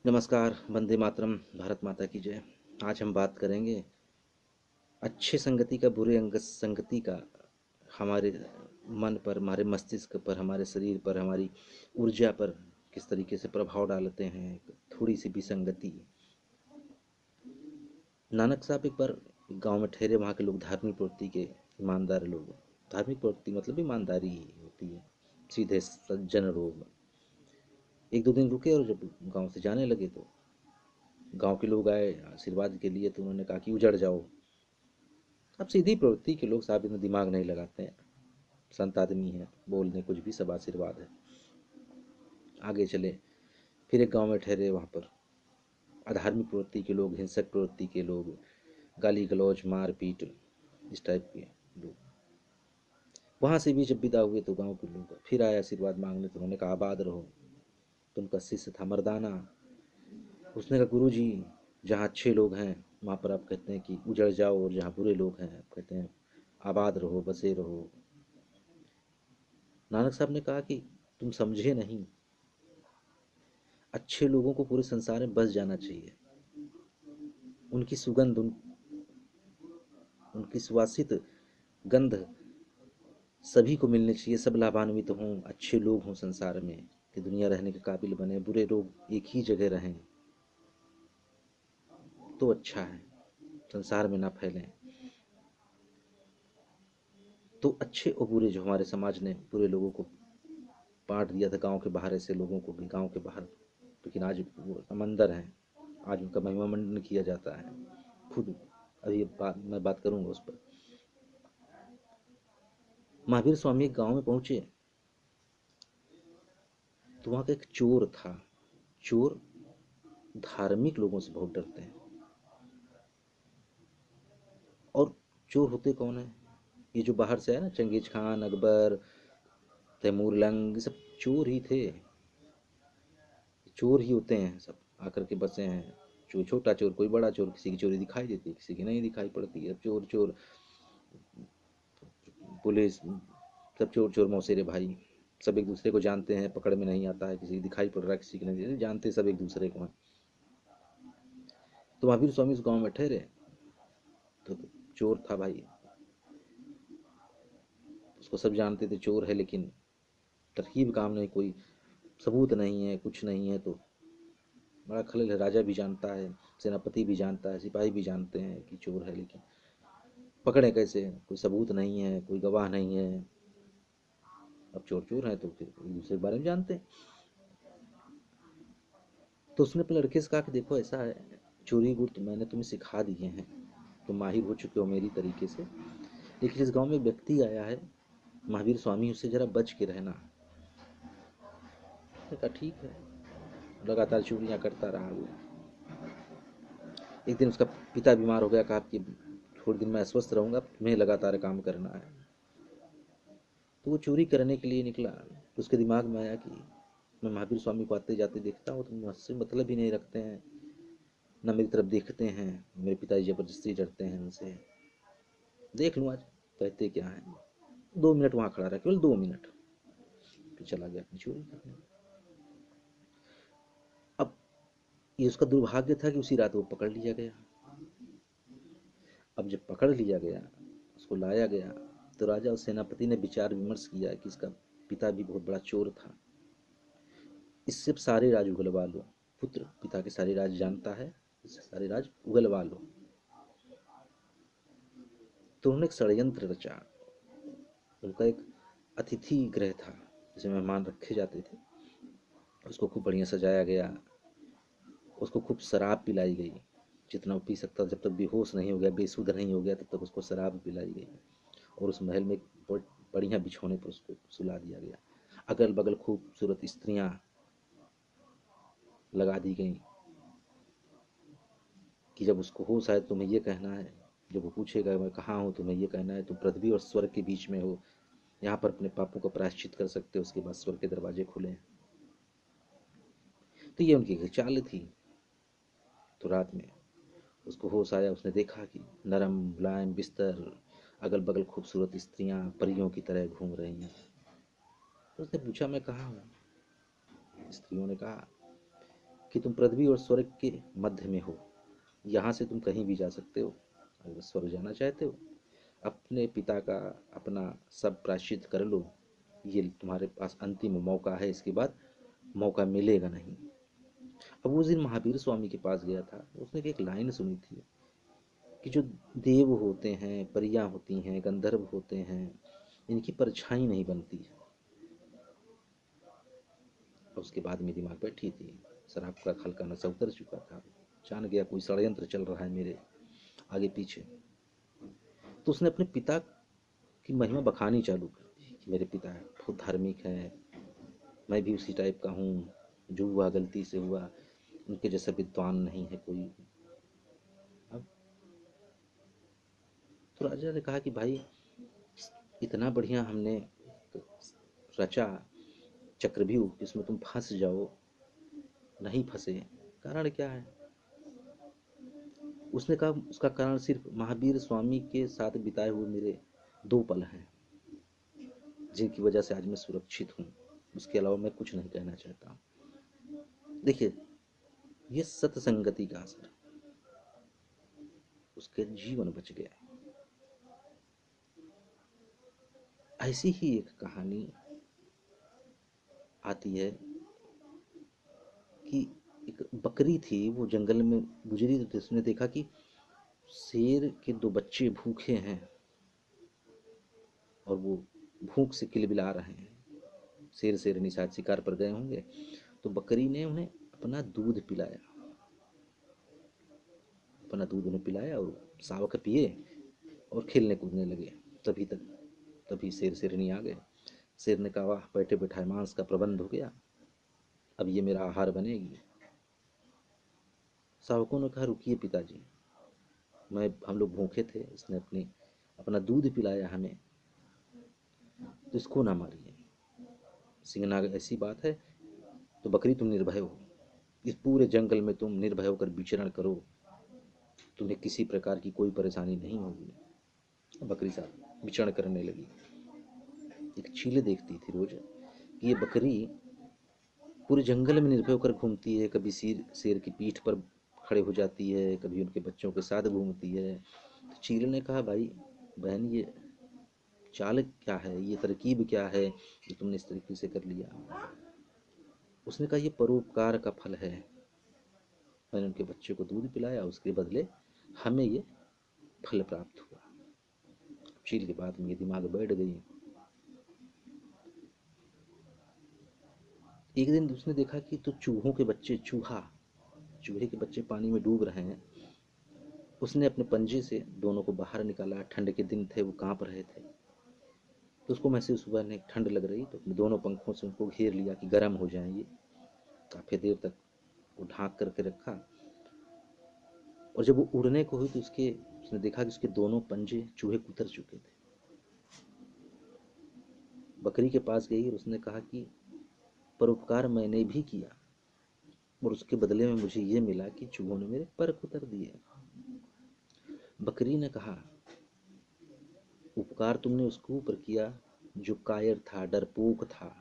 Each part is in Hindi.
नमस्कार, वंदे मातरम, भारत माता की जय। आज हम बात करेंगे अच्छे संगति का, बुरे अंग संगति का हमारे मन पर, हमारे मस्तिष्क पर, हमारे शरीर पर, हमारी ऊर्जा पर किस तरीके से प्रभाव डालते हैं। थोड़ी सी भी संगति। नानक साहब एक बार गांव में ठहरे। वहाँ के लोग धार्मिक प्रवृत्ति के ईमानदार लोग। धार्मिक प्रवृत्ति मतलब ईमानदारी ही होती है, सीधे सज्जन लोग। एक दो दिन रुके और जब गांव से जाने लगे तो गांव के लोग आए आशीर्वाद के लिए, तो उन्होंने कहा कि उजड़ जाओ। अब सीधी प्रवृत्ति के लोग साहब इतना दिमाग नहीं लगाते हैं, संत आदमी है, बोलने कुछ भी सब आशीर्वाद है। आगे चले, फिर एक गांव में ठहरे। वहाँ पर अधार्मिक प्रवृत्ति के लोग, हिंसक प्रवृत्ति के लोग, गाली गलौज, मार पीट, इस टाइप के लोग। वहाँ से भी जब विदा हुए तो गांव के लोग फिर आए आशीर्वाद मांगने, तो उन्होंने कहा आबाद रहो। तो उनका शिष्य था मर्दाना। उसने कहा गुरु जी, जहाँ अच्छे लोग हैं वहाँ पर आप कहते हैं कि उजड़ जाओ, और जहाँ बुरे लोग हैं आप कहते हैं आबाद रहो, बसे रहो। नानक साहब ने कहा कि तुम समझे नहीं, अच्छे लोगों को पूरे संसार में बस जाना चाहिए। उनकी सुगंध, उनकी सुवासित गंध सभी को मिलनी चाहिए। सब लाभान्वित हों, अच्छे लोग हों संसार में, कि दुनिया रहने के काबिल बने। बुरे लोग एक ही जगह रहें तो अच्छा है, संसार में ना फैलें। तो अच्छे और बुरे जो हमारे समाज ने बुरे लोगों को बांट दिया था, गांव के बाहर ऐसे लोगों को भी, गांव के बाहर, लेकिन आज वो समंदर हैं। आज उनका महिमा मंडन किया जाता है। खुद अभी मैं बात करूंगा उस पर। महावीर स्वामी एक गांव में पहुंचे तो वहां का एक चोर था। चोर धार्मिक लोगों से बहुत डरते हैं। और चोर होते कौन है? ये जो बाहर से है ना, Genghis Khan, Akbar, Taimur lung, ये सब चोर ही थे। चोर ही होते हैं सब, आकर के बसे हैं। छोटा चोर, कोई बड़ा चोर, किसी की चोरी दिखाई देती है, किसी की नहीं दिखाई पड़ती है। चोर चोर, पुलिस, सब चोर चोर मौसेरे भाई। सब एक दूसरे को जानते हैं, पकड़ में नहीं आता है, किसी की दिखाई पड़ रहा है, किसी की नहीं जानते, सब एक दूसरे को हैं। तो महावीर स्वामी उस गांव में ठहरे। तो चोर था भाई, उसको सब जानते थे चोर है, लेकिन तरकीब काम नहीं, कोई सबूत नहीं है, कुछ नहीं है। तो बड़ा खलल है। राजा भी जानता है, सेनापति भी जानता है, सिपाही भी जानते हैं कि चोर है, लेकिन पकड़े कैसे? कोई सबूत नहीं है, कोई गवाह नहीं है। अब चोर चोर हैं तो फिर एक दूसरे के बारे में जानते हैं। तो उसने अपने लड़के से कहा कि देखो ऐसा है, चोरी गुट मैंने तुम्हें सिखा दिए हैं, तुम माहिर हो चुके हो मेरी तरीके से, लेकिन इस गांव में व्यक्ति आया है महावीर स्वामी, उससे जरा बच के रहना। मैंने कहा ठीक है। लगातार चोरियां करता रहा वो। एक दिन उसका पिता बीमार हो गया, कहा कि थोड़े दिन मैं अस्वस्थ रहूंगा, तुम्हें लगातार काम करना है। तो वो चोरी करने के लिए निकला। तो उसके दिमाग में आया कि मैं महावीर स्वामी को आते जाते देखता हूँ, तो मुझसे मतलब ही नहीं रखते हैं, न मेरी तरफ देखते हैं। मेरे पिताजी जबरदस्ती डरते हैं उनसे। देख लूँ आज कहते क्या है। 2 मिनट वहां खड़ा रहा, केवल 2 मिनट, फिर चला गया अपनी चोरी करने। अब ये उसका दुर्भाग्य था कि उसी रात वो पकड़ लिया गया। अब जब पकड़ लिया गया, उसको लाया गया, तो राजा और सेनापति ने विचार विमर्श किया कि इसका पिता भी बहुत बड़ा चोर था, इससे सारे राज उगलवा लो। पुत्र पिता के सारे राज जानता है, इससे सारे राज उगलवा लो। तो उन्होंने एक षड्यंत्र रचा। उनका एक अतिथि गृह था, जिसे मेहमान रखे जाते थे। उसको खूब बढ़िया सजाया गया, उसको खूब शराब पिलाई गई, जितना वो पी सकता। जब तक बेहोश नहीं हो गया, बेसुध नहीं हो गया, तब तक उसको शराब पिलाई गई। और उस महल में एक बढ़िया बिछौने पर उसको सुला दिया गया। अगल बगल खूबसूरत स्त्रियां लगा दी गई कि जब उसको होश आए तुम्हें ये कहना है, जब वो पूछेगा मैं कहाँ हूँ, तुम्हें ये कहना है, तुम पृथ्वी और स्वर्ग के बीच में हो, यहाँ पर अपने पापों का प्रायश्चित कर सकते हो, उसके बाद स्वर्ग के दरवाजे खुले। तो ये उनकी चाल थी। तो रात में उसको होश आया, उसने देखा कि नरम मुलायम बिस्तर, अगल बगल खूबसूरत स्त्रियां परियों की तरह घूम रही हैं। तो उसने पूछा मैं कहाँ हूँ? स्त्रियों ने कहा कि तुम पृथ्वी और स्वर्ग के मध्य में हो, यहाँ से तुम कहीं भी जा सकते हो। अगर स्वर्ग जाना चाहते हो, अपने पिता का अपना सब प्रायश्चित कर लो, ये तुम्हारे पास अंतिम मौका है, इसके बाद मौका मिलेगा नहीं। अब उस दिन महावीर स्वामी के पास गया था, उसने एक लाइन सुनी थी कि जो देव होते हैं, परियां होती हैं, गंधर्व होते हैं, इनकी परछाई नहीं बनती है। और उसके बाद मेरी दिमाग बैठी थी, शराब का हल्का नशा उतर चुका था, जान गया कोई षड्यंत्र चल रहा है मेरे आगे पीछे। तो उसने अपने पिता की महिमा बखानी चालू कर दी कि मेरे पिता बहुत धार्मिक हैं, मैं भी उसी टाइप का हूँ, जो हुआ गलती से हुआ, उनके जैसा विद्वान नहीं है कोई। अब तो राजा ने कहा कि भाई इतना बढ़िया हमने रचा चक्रव्यूह, इसमें तुम फंस जाओ, नहीं फंसे, कारण क्या है? उसने कहा उसका कारण सिर्फ महावीर स्वामी के साथ बिताए हुए मेरे 2 पल हैं, जिनकी वजह से आज मैं सुरक्षित हूँ, उसके अलावा मैं कुछ नहीं कहना चाहता। देखिए, ये सत्संगति का असर, उसके जीवन बच गया। ऐसी ही एक कहानी आती है कि एक बकरी थी, वो जंगल में गुजरी तो उसने देखा कि शेर के 2 बच्चे भूखे हैं और वो भूख से किलबिला रहे हैं। शेर शेरनी शायद शिकार पर गए होंगे, तो बकरी ने उन्हें अपना दूध पिलाया, अपना दूध उन्हें पिलाया और शावक पिए और खेलने कूदने लगे। तभी शेर शेरनी आ गए। शेर ने कहा वाह, बैठे बैठाए मांस का प्रबंध हो गया, अब ये मेरा आहार बनेगी। शावकों ने कहा रुकिए पिताजी, हम लोग भूखे थे, इसने अपना दूध पिलाया हमें, तो इसको ना मारिए। सिंहनाग ऐसी बात है तो बकरी तुम निर्भय हो, इस पूरे जंगल में तुम निर्भय होकर विचरण करो, तुम्हें किसी प्रकार की कोई परेशानी नहीं होगी। बकरी साहब विचरण करने लगी। एक चील देखती थी रोज कि ये बकरी पूरे जंगल में निर्भय होकर घूमती है, कभी शेर की पीठ पर खड़े हो जाती है, कभी उनके बच्चों के साथ घूमती है। तो चील ने कहा भाई बहन, ये चाल क्या है, ये तरकीब क्या है जो तुमने इस तरीके से कर लिया? उसने कहा ये परोपकार का फल है, मैंने उनके बच्चे को दूध पिलाया, उसके बदले हमें ये फल प्राप्त हुआ। चील के बाद में ये दिमाग बैठ गई। एक दिन उसने देखा कि तो चूहों के बच्चे, चूहे के बच्चे पानी में डूब रहे हैं। उसने अपने पंजे से दोनों को बाहर निकाला, ठंड के दिन थे, वो कांप रहे थे, तो उसको महसूस हुआ नहीं ठंड लग रही, तो अपने दोनों पंखों से उनको घेर लिया कि गर्म हो जाएंगे। काफ़ी देर तक वो ढांक करके रखा, और जब वो उड़ने को हुई तो उसने देखा कि उसके दोनों पंजे चूहे कुतर चुके थे। बकरी के पास गई और उसने कहा कि परोपकार मैंने भी किया और उसके बदले में मुझे ये मिला कि चूहों ने मेरे पर कुतर दिए। बकरी ने कहा उपकार तुमने उसके ऊपर किया जो कायर था, डरपोक था,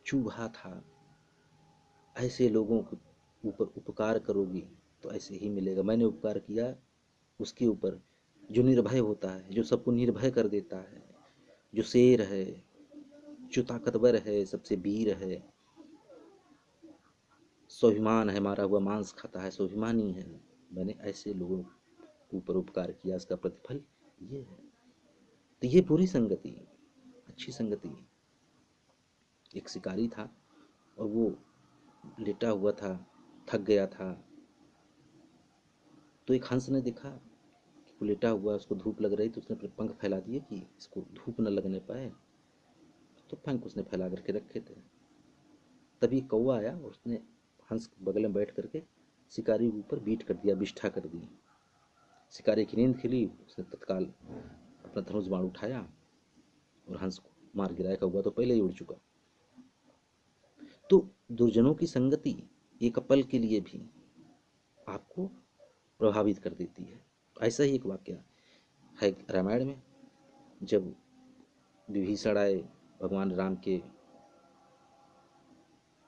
चूहा था। ऐसे लोगों के ऊपर उपकार करोगी तो ऐसे ही मिलेगा। मैंने उपकार किया उसके ऊपर जो निर्भय होता है, जो सबको निर्भय कर देता है, जो शेर है, जो ताकतवर है, सबसे वीर है, स्वाभिमान है, मारा हुआ मांस खाता है, स्वाभिमानी है। मैंने ऐसे लोगों के ऊपर उपकार किया, इसका प्रतिफल ये है। तो ये बुरी संगति, अच्छी संगति। एक शिकारी था और वो लेटा हुआ था, थक गया था, तो एक हंस ने देखा कि वो लेटा हुआ, उसको धूप लग रही, तो उसने अपने पंख फैला दिए कि इसको धूप न लगने पाए, तो पंख उसने फैला करके रखे थे। तभी कौवा आया और उसने हंस बगल में बैठ करके शिकारी के ऊपर बीट कर दिया, बिष्ठा कर दी। शिकारी की नींद खिली, उसने तत्काल अपना धनुष बाण उठाया और हंस को मार गिराया। कौवा तो पहले ही उड़ चुका। तो दुर्जनों की संगति एक पल के लिए भी आपको प्रभावित कर देती है। ऐसा ही एक वाक्य है रामायण में, जब विभीषण आए भगवान राम के,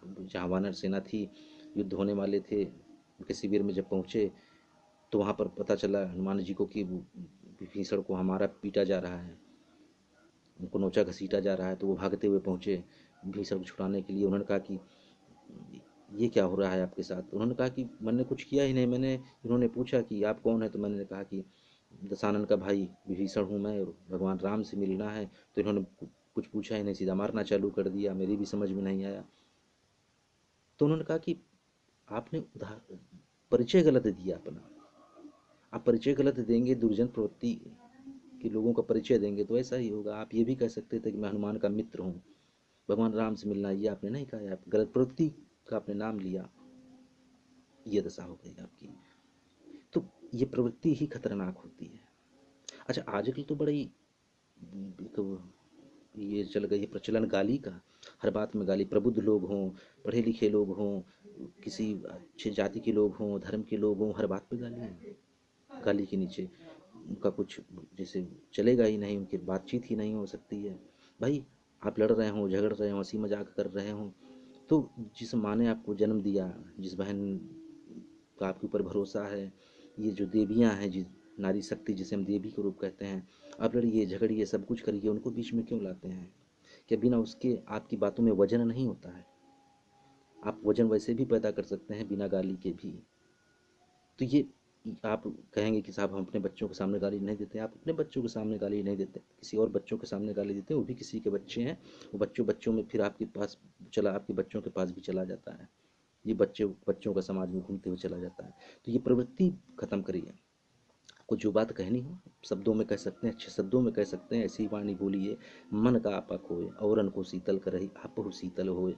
जहाँ वानर सेना थी, युद्ध होने वाले थे, उनके शिविर में जब पहुँचे तो वहाँ पर पता चला हनुमान जी को कि विभीषण को हमारा पीटा जा रहा है, उनको नोचा घसीटा जा रहा है। तो वो भागते हुए पहुँचे विभीषण को छुड़ाने के लिए। उन्होंने कहा कि ये क्या हो रहा है आपके साथ? उन्होंने कहा कि मैंने कुछ किया ही नहीं, मैंने, इन्होंने पूछा कि आप कौन है, तो मैंने कहा कि दशानन का भाई विभीषण हूँ मैं, और भगवान राम से मिलना है। तो इन्होंने कुछ पूछा ही नहीं, सीधा मारना चालू कर दिया। मेरी भी समझ में नहीं आया। तो उन्होंने कहा कि आपने परिचय गलत दिया अपना। आप परिचय गलत देंगे, दुर्जन प्रवृत्ति के लोगों का परिचय देंगे तो ऐसा ही होगा। आप ये भी कह सकते थे कि मैं हनुमान का मित्र हूँ, भगवान राम से मिलना, ये आपने नहीं कहा। आप गलत प्रवृत्ति का आपने नाम लिया, ये दशा हो गई आपकी। तो ये प्रवृत्ति ही खतरनाक होती है। अच्छा, आजकल तो बड़ी तो ये चल गई है प्रचलन गाली का। हर बात में गाली। प्रबुद्ध लोग हों, पढ़े लिखे लोग हों, किसी अच्छे जाति के लोग हों, धर्म के लोग हों, हर बात पे गाली है। गाली के नीचे उनका कुछ जैसे चलेगा ही नहीं, उनकी बातचीत ही नहीं हो सकती है। भाई, आप लड़ रहे हों, झगड़ रहे हों, हंसी मजाक कर रहे हों, तो जिस माँ ने आपको जन्म दिया, जिस बहन का आपके ऊपर भरोसा है, ये जो देवियाँ हैं, जिस नारी शक्ति जिसे हम देवी का रूप कहते हैं, आप लड़िए झगड़िए सब कुछ करिए, उनको बीच में क्यों लाते हैं? क्या बिना उसके आपकी बातों में वजन नहीं होता है? आप वजन वैसे भी पैदा कर सकते हैं बिना गाली के भी। तो ये आप कहेंगे कि साहब हम अपने बच्चों के सामने गाली नहीं देते। आप अपने बच्चों के सामने गाली नहीं देते, किसी और बच्चों के सामने गाली देते हैं, वो भी किसी के बच्चे हैं। वो बच्चों बच्चों में फिर आपके पास चला, आपके बच्चों के पास भी चला जाता है। ये बच्चों का समाज में घूमते हुए चला जाता है। तो ये प्रवृत्ति खत्म करिए। आपको जो बात कहनी हो शब्दों में कह सकते हैं, अच्छे शब्दों में कह सकते हैं। ऐसी वाणी बोलिए मन का आपा खोए, औरन को शीतल करही आपहु शीतल होए।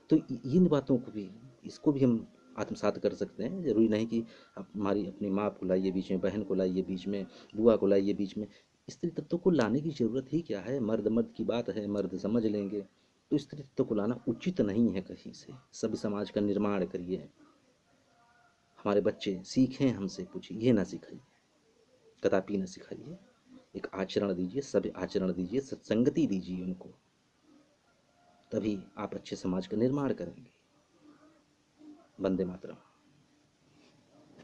तो इन बातों को भी, इसको भी हम आत्मसात कर सकते हैं। जरूरी नहीं कि आप हमारी अपनी माँ को लाइए बीच में, बहन को लाइए बीच में, बुआ को लाइए बीच में। स्त्री तत्व को लाने की ज़रूरत ही क्या है? मर्द मर्द की बात है, मर्द समझ लेंगे। तो स्त्री तत्व को लाना उचित नहीं है कहीं से। सभ्य समाज का निर्माण करिए। हमारे बच्चे सीखें हमसे कुछ, ये ना सिखाइए, कदापि न सिखाइए। एक आचरण दीजिए, सभ्य आचरण दीजिए, सत्संगति दीजिए उनको, तभी आप अच्छे समाज का निर्माण करेंगे। वंदे मातरम।